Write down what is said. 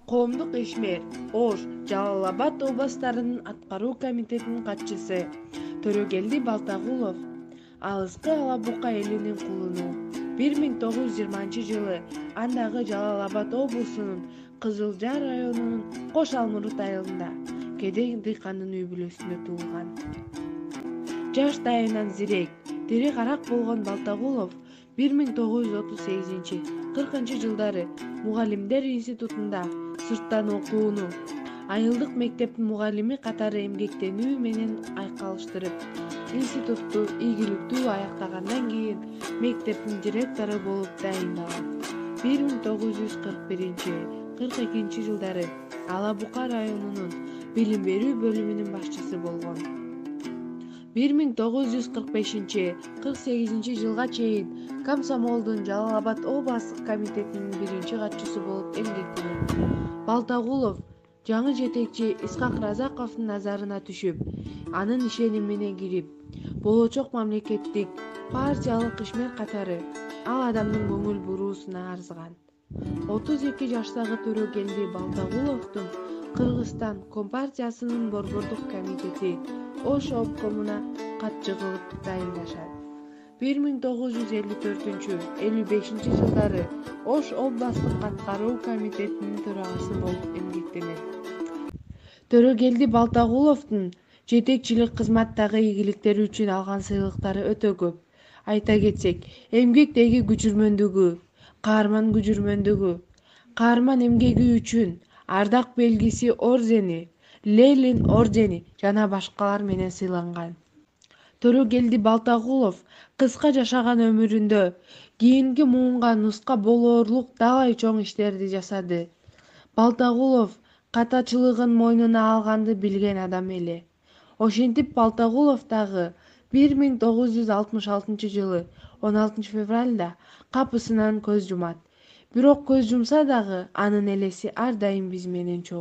Коомдук ишмер Ош, Жалал Абад областарынын аткаруу комитетинин катчысы Төрөгелди Балтагулов алыскы Ала Бука элинин кулуну 1920-жылы андагы Жалал Абад облусунун Кызылжар районунун Кош Алмурут айылында кедей дыйкандын үй бүлөсүндө туулган. Жаш дайынан зирек, тери карак болгон Балтагулов 1938-40 жылдары мугалимдер институтунда сырттан окууну, айылдык мектептин мугалими катары эмгектенүү менен айкалыштырып, институтту ийгиликтүү аяктагандан кийин мектептин директору болуп дайындалат. 1941-42 жылдары Ала Бука районунун билим берүү бөлүмүнүн башчысы болгон. 1945-48 жылга чейин комсомолдун Жалал Абад областтык комитетинин биринчи катчысы болуп эмгектенет. Балтагулов жаңы жетекчи Исхак Разаковдун назарына түшүп, анын ишеними менен кирип, болочок мамлекеттик партиялык ишмер катары ал адамдын көңүл буруусуна арзыган. 32 жаштагы Төрөгелди Балтагуловдун Кыргызстан Компартиясынын борбордук комитети Ош обкомуна катчы кылып дайындашат. 1954-55 жылдары Ош областтык аткаруу комитетинин төрагасы болуп эмгектенет. Төрөгелди Балтагуловдун жетекчилик кызматтагы ийгиликтери үчүн алган сыйлыктары өтө көп. Айта кетсек, эмгектеги күчүрмөндүгү, каарман күчүрмөндүгү, каарман эмгеги үчүн ардак белгиси ордени, Ленин ордени жана башкалар менен сыйланган. Төрөгелди Балтагулов кыска жашаган өмүрүндө кийинки муунга нуска болоорлук далай чоң иштерди жасады. Балтагулов катачылыгын мойнуна алганды билген адам эле. Ошентип Балтагулов дагы 1966 жылы 16 февралда капысынан көз жумат. Бирок көз жумса дагы анын элеси ар дайым биз менен чогуу.